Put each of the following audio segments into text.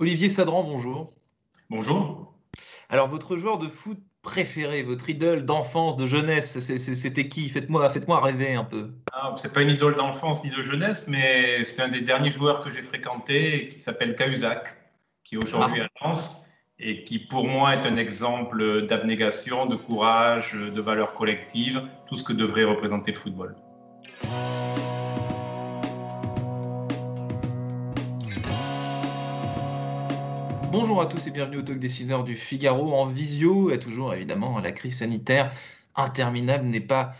Olivier Sadran, bonjour. Bonjour. Alors, votre joueur de foot préféré, votre idole d'enfance, de jeunesse, c'était qui? Faites-moi rêver un peu. C'est pas une idole d'enfance ni de jeunesse, mais c'est un des derniers joueurs que j'ai fréquenté et qui s'appelle Cahuzac, qui est aujourd'hui Ah. à Lens et qui pour moi est un exemple d'abnégation, de courage, de valeur collective, tout ce que devrait représenter le football. Bonjour à tous et bienvenue au Talk Décideur du Figaro en visio. Et toujours, évidemment, la crise sanitaire interminable n'est pas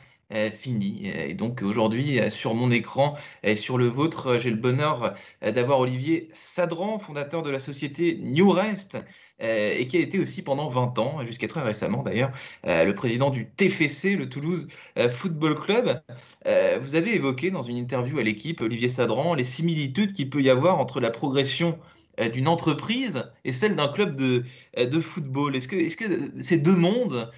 finie. Et donc aujourd'hui, sur mon écran et sur le vôtre, j'ai le bonheur d'avoir Olivier Sadran, fondateur de la société New Rest, et qui a été aussi pendant 20 ans, jusqu'à très récemment d'ailleurs, le président du TFC, le Toulouse Football Club. Vous avez évoqué dans une interview à l'équipe, Olivier Sadran, les similitudes qu'il peut y avoir entre la progression d'une entreprise et celle d'un club de football. Est-ce que ces deux mondes,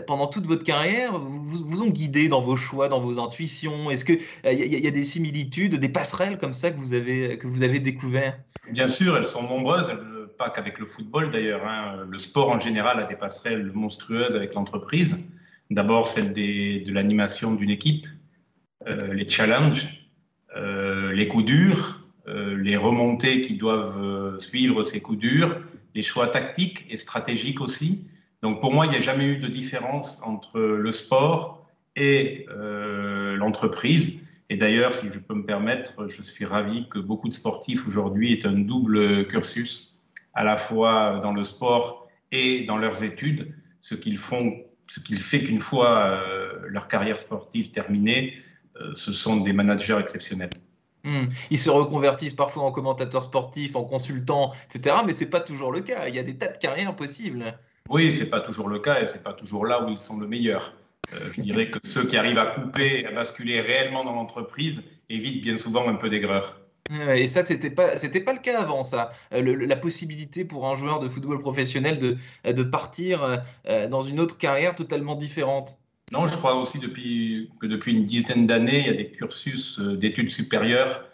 pendant toute votre carrière, vous ont guidé dans vos choix, dans vos intuitions? Est-ce qu'il y a des similitudes, des passerelles comme ça que vous avez découvert? Bien sûr, elles sont nombreuses, pas qu'avec le football d'ailleurs, hein. Le sport en général a des passerelles monstrueuses avec l'entreprise. D'abord celle de l'animation d'une équipe, les challenges, les coups durs, les remontées qui doivent suivre ces coups durs, les choix tactiques et stratégiques aussi. Donc pour moi, il n'y a jamais eu de différence entre le sport et l'entreprise. Et d'ailleurs, si je peux me permettre, je suis ravi que beaucoup de sportifs aujourd'hui aient un double cursus, à la fois dans le sport et dans leurs études, ce qui fait qu'une fois leur carrière sportive terminée, ce sont des managers exceptionnels. Ils se reconvertissent parfois en commentateurs sportifs, en consultants, etc. Mais c'est pas toujours le cas. Il y a des tas de carrières possibles. Oui, c'est pas toujours le cas et c'est pas toujours là où ils sont le meilleur. Je dirais que ceux qui arrivent à couper, à basculer réellement dans l'entreprise évitent bien souvent un peu d'aigreur. Ouais, et ça, c'était pas le cas avant, ça. La possibilité pour un joueur de football professionnel de partir dans une autre carrière totalement différente. Non, je crois aussi que depuis une dizaine d'années, il y a des cursus d'études supérieures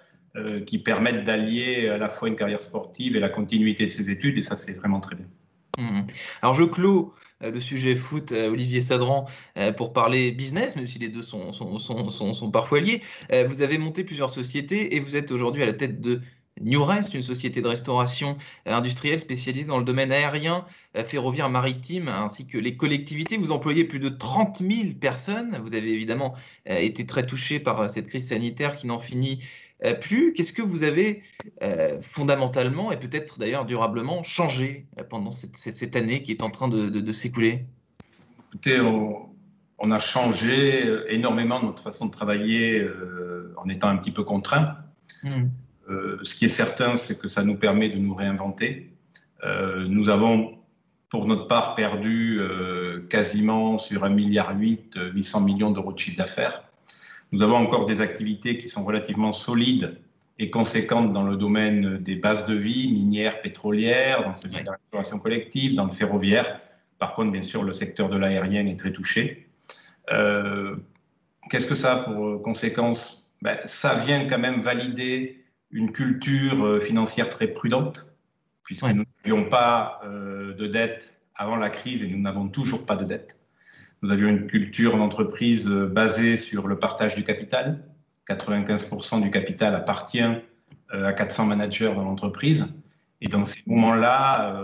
qui permettent d'allier à la fois une carrière sportive et la continuité de ses études et ça, c'est vraiment très bien. Mhm. Alors, je clôt le sujet foot, Olivier Sadran, pour parler business, même si les deux sont parfois liés. Vous avez monté plusieurs sociétés et vous êtes aujourd'hui à la tête de New Rest, une société de restauration industrielle spécialisée dans le domaine aérien, ferroviaire, maritime, ainsi que les collectivités. Vous employez plus de 30 000 personnes. Vous avez évidemment été très touché par cette crise sanitaire qui n'en finit plus. Qu'est-ce que vous avez fondamentalement et peut-être d'ailleurs durablement changé pendant cette année qui est en train de s'écouler? Écoutez, on a changé énormément notre façon de travailler en étant un petit peu contraint. Hmm. Ce qui est certain, c'est que ça nous permet de nous réinventer. Nous avons, pour notre part, perdu quasiment sur 1,8 milliard, 800 millions d'euros de chiffre d'affaires. Nous avons encore des activités qui sont relativement solides et conséquentes dans le domaine des bases de vie, minières, pétrolières, dans celui de Ouais. la restauration collective, dans le ferroviaire. Par contre, bien sûr, le secteur de l'aérien est très touché. Euh, Qu'est-ce que ça a pour conséquence? Ben, ça vient quand même valider une culture financière très prudente, puisque Ouais. nous n'avions pas de dette avant la crise et nous n'avons toujours pas de dette. Nous avions une culture d'entreprise basée sur le partage du capital. 95% du capital appartient à 400 managers dans l'entreprise. Et dans ces moments-là,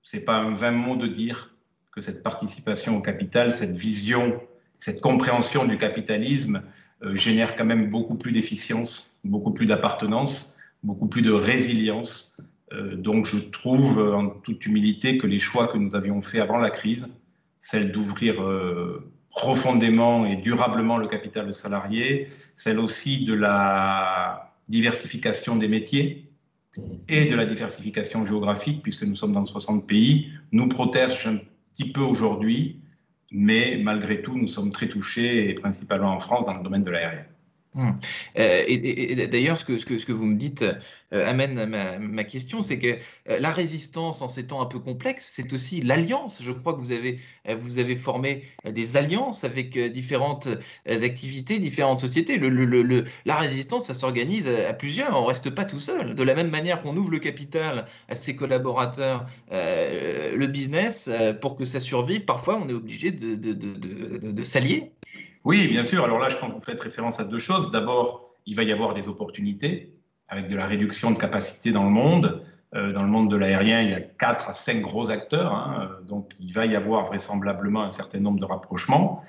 ce n'est pas un vain mot de dire que cette participation au capital, cette vision, cette compréhension du capitalisme génère quand même beaucoup plus d'efficience, beaucoup plus d'appartenance, beaucoup plus de résilience. Donc je trouve en toute humilité que les choix que nous avions faits avant la crise, celle d'ouvrir profondément et durablement le capital salarié, celle aussi de la diversification des métiers et de la diversification géographique, puisque nous sommes dans 60 pays, nous protège un petit peu aujourd'hui, mais malgré tout, nous sommes très touchés, et principalement en France, dans le domaine de l'aérien. Hum. Et d'ailleurs, ce que vous me dites amène à ma question, c'est que la résistance en ces temps un peu complexes, c'est aussi l'alliance. Je crois que vous avez formé des alliances avec différentes activités, différentes sociétés. La résistance, ça s'organise à plusieurs, on ne reste pas tout seul. De la même manière qu'on ouvre le capital à ses collaborateurs, le business, pour que ça survive, parfois on est obligé de s'allier. Oui, bien sûr. Alors là, je pense que vous faites référence à deux choses. D'abord, il va y avoir des opportunités avec de la réduction de capacité dans le monde. Dans le monde de l'aérien, il y a 4 à 5 gros acteurs, hein. Donc il va y avoir vraisemblablement un certain nombre de rapprochements.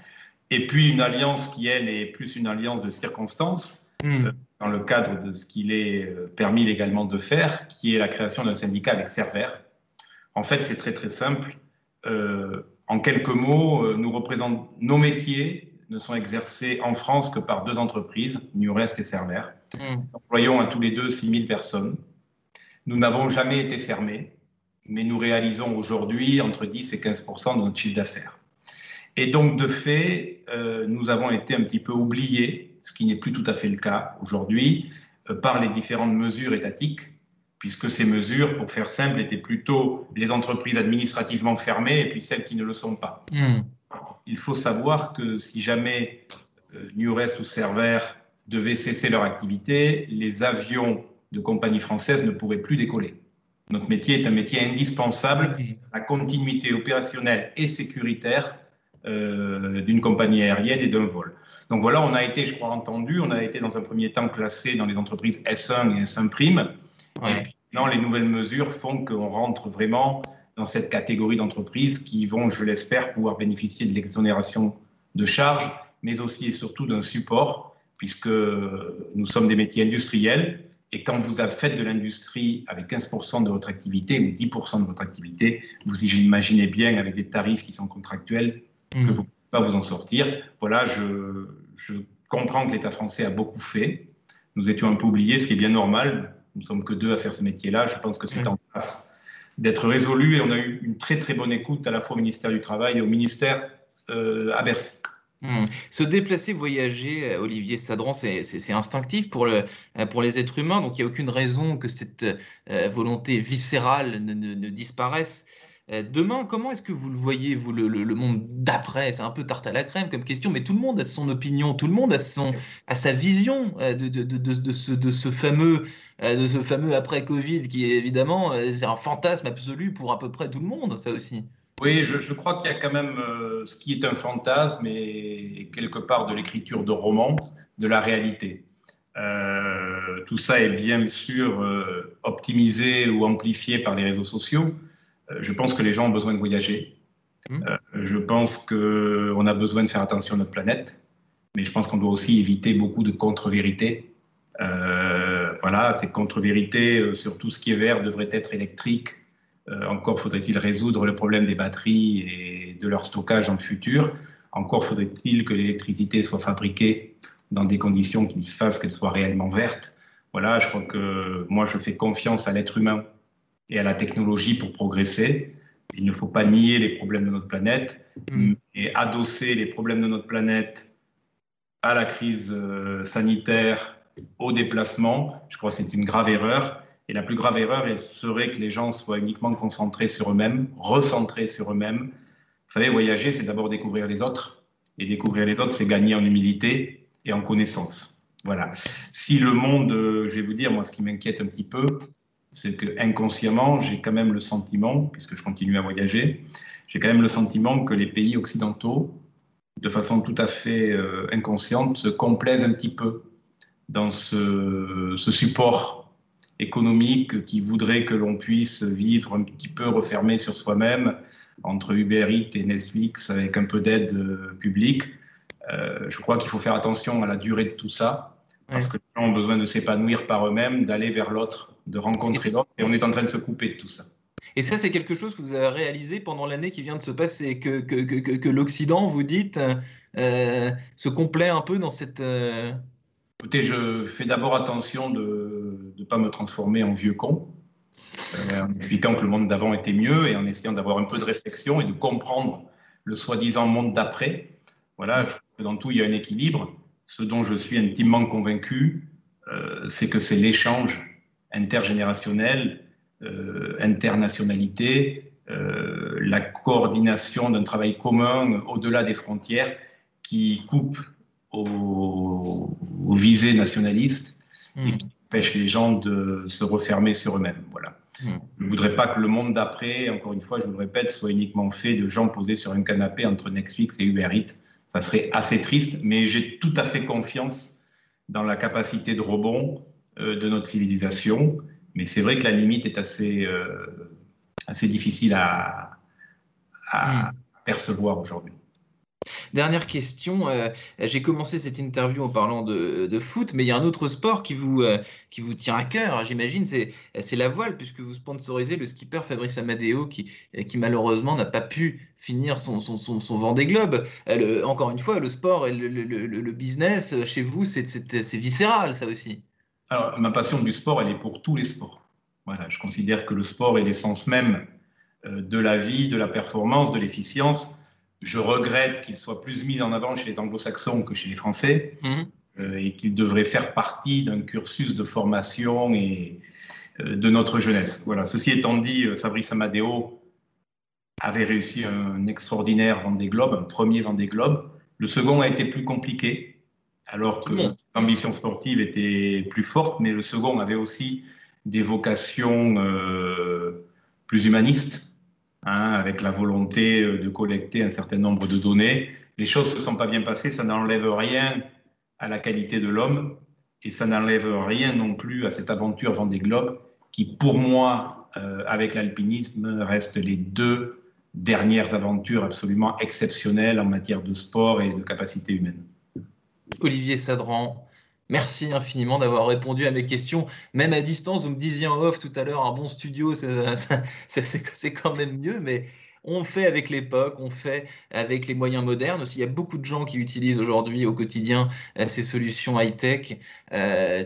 Et puis une alliance qui, elle, est plus une alliance de circonstances, dans le cadre de ce qu'il est permis légalement de faire, qui est la création d'un syndicat avec Cerver. En fait, c'est très très simple. En quelques mots, nos métiers ne sont exercés en France que par deux entreprises, Newrest et Cerver. Hum. Nous employons à tous les deux 6000 personnes. Nous n'avons jamais été fermés, mais nous réalisons aujourd'hui entre 10 et 15% de notre chiffre d'affaires. Et donc, de fait, nous avons été un petit peu oubliés, ce qui n'est plus tout à fait le cas aujourd'hui, par les différentes mesures étatiques, puisque ces mesures, pour faire simple, étaient plutôt les entreprises administrativement fermées et puis celles qui ne le sont pas. Il faut savoir que si jamais Newrest ou Cerver devaient cesser leur activité, les avions de compagnies françaises ne pourraient plus décoller. Notre métier est un métier indispensable à la continuité opérationnelle et sécuritaire d'une compagnie aérienne et d'un vol. Donc voilà, on a été, je crois, entendu, on a été dans un premier temps classé dans les entreprises S1 et S1 prime. Ouais. Et puis maintenant, les nouvelles mesures font qu'on rentre vraiment dans cette catégorie d'entreprises qui vont, je l'espère, pouvoir bénéficier de l'exonération de charges, mais aussi et surtout d'un support, puisque nous sommes des métiers industriels. Et quand vous faites de l'industrie avec 15% de votre activité ou 10% de votre activité, vous imaginez bien avec des tarifs qui sont contractuels que vous ne pouvez pas vous en sortir. Voilà, je comprends que l'État français a beaucoup fait. Nous étions un peu oubliés, ce qui est bien normal. Nous ne sommes que deux à faire ce métier-là. Je pense que c'est en place d'être résolu et on a eu une très très bonne écoute à la fois au ministère du Travail et au ministère à Bercy. Se déplacer, voyager, Olivier Sadran, c'est instinctif pour les êtres humains, donc il n'y a aucune raison que cette volonté viscérale ne disparaisse. Demain, comment est-ce que vous le voyez, vous, le monde d'après? C'est un peu tarte à la crème comme question, mais tout le monde a son opinion, tout le monde a sa vision de ce fameux après-Covid qui, évidemment, c'est un fantasme absolu pour à peu près tout le monde, ça aussi. Oui, je crois qu'il y a quand même ce qui est un fantasme et quelque part de l'écriture de roman, de la réalité. Tout ça est bien sûr optimisé ou amplifié par les réseaux sociaux. Je pense que les gens ont besoin de voyager. Je pense qu'on a besoin de faire attention à notre planète, mais je pense qu'on doit aussi éviter beaucoup de contre-vérités. Voilà, ces contre-vérités sur tout ce qui est vert devrait être électrique. Encore faudrait-il résoudre le problème des batteries et de leur stockage dans le futur. Encore faudrait-il que l'électricité soit fabriquée dans des conditions qui fassent qu'elle soit réellement verte. Voilà, je crois que moi, je fais confiance à l'être humain et à la technologie pour progresser. Il ne faut pas nier les problèmes de notre planète et adosser les problèmes de notre planète à la crise sanitaire, au déplacement. Je crois que c'est une grave erreur. Et la plus grave erreur serait que les gens soient uniquement concentrés sur eux-mêmes, recentrés sur eux-mêmes. Vous savez, voyager, c'est d'abord découvrir les autres. Et découvrir les autres, c'est gagner en humilité et en connaissance. Voilà. Si le monde, je vais vous dire, moi, ce qui m'inquiète un petit peu, c'est que inconsciemment, j'ai quand même le sentiment, puisque je continue à voyager, j'ai quand même le sentiment que les pays occidentaux, de façon tout à fait inconsciente, se complaisent un petit peu dans ce support économique qui voudrait que l'on puisse vivre un petit peu refermé sur soi-même entre Uber Eats et Netflix avec un peu d'aide publique. Je crois qu'il faut faire attention à la durée de tout ça parce que les gens ont besoin de s'épanouir par eux-mêmes, d'aller vers l'autre, de rencontrer l'autre et on est en train de se couper de tout ça. Et ça, c'est quelque chose que vous avez réalisé pendant l'année qui vient de se passer, que l'Occident, vous dites, se complaît un peu dans cette... Écoutez, je fais d'abord attention de ne pas me transformer en vieux con, en expliquant que le monde d'avant était mieux et en essayant d'avoir un peu de réflexion et de comprendre le soi-disant monde d'après. Voilà, je crois que dans tout, il y a un équilibre. Ce dont je suis intimement convaincu, c'est que c'est l'échange intergénérationnel, internationalité, la coordination d'un travail commun au-delà des frontières qui coupe aux visées nationalistes et qui empêche les gens de se refermer sur eux-mêmes. Voilà. Je ne voudrais pas que le monde d'après, encore une fois, je vous le répète, soit uniquement fait de gens posés sur un canapé entre Netflix et Uber Eats. Ça serait assez triste, mais j'ai tout à fait confiance dans la capacité de rebond de notre civilisation. Mais c'est vrai que la limite est assez difficile à percevoir aujourd'hui. Dernière question, j'ai commencé cette interview en parlant de foot, mais il y a un autre sport qui vous tient à cœur, j'imagine, c'est la voile, puisque vous sponsorisez le skipper Fabrice Amadeo, qui malheureusement n'a pas pu finir son Vendée Globe. Encore une fois, le sport et le business, chez vous, c'est viscéral, ça aussi. Alors, ma passion du sport, elle est pour tous les sports. Voilà, je considère que le sport est l'essence même de la vie, de la performance, de l'efficience. Je regrette qu'il soit plus mis en avant chez les anglo-saxons que chez les Français et qu'il devrait faire partie d'un cursus de formation et de notre jeunesse. Voilà. Ceci étant dit, Fabrice Amadeo avait réussi un extraordinaire Vendée Globe, un premier Vendée Globe. Le second a été plus compliqué, alors que l'ambition sportive était plus forte, mais le second avait aussi des vocations plus humanistes. Avec la volonté de collecter un certain nombre de données. Les choses ne se sont pas bien passées, ça n'enlève rien à la qualité de l'homme et ça n'enlève rien non plus à cette aventure Vendée Globe qui, pour moi, avec l'alpinisme, reste les deux dernières aventures absolument exceptionnelles en matière de sport et de capacité humaine. Olivier Sadran, merci infiniment d'avoir répondu à mes questions, même à distance. Vous me disiez en off tout à l'heure, un bon studio, c'est quand même mieux, mais on fait avec l'époque, on fait avec les moyens modernes aussi. Il y a beaucoup de gens qui utilisent aujourd'hui au quotidien ces solutions high-tech,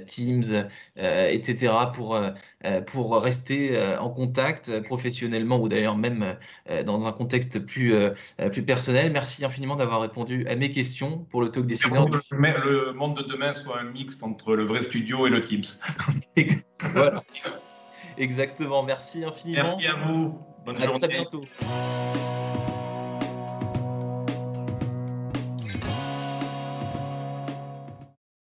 Teams, etc., pour rester en contact professionnellement ou d'ailleurs même dans un contexte plus personnel. Merci infiniment d'avoir répondu à mes questions pour le Talk Designer. Le monde de demain soit un mixte entre le vrai studio et le Teams. Voilà. Exactement. Merci infiniment. Merci à vous. Bonne journée. À très bientôt.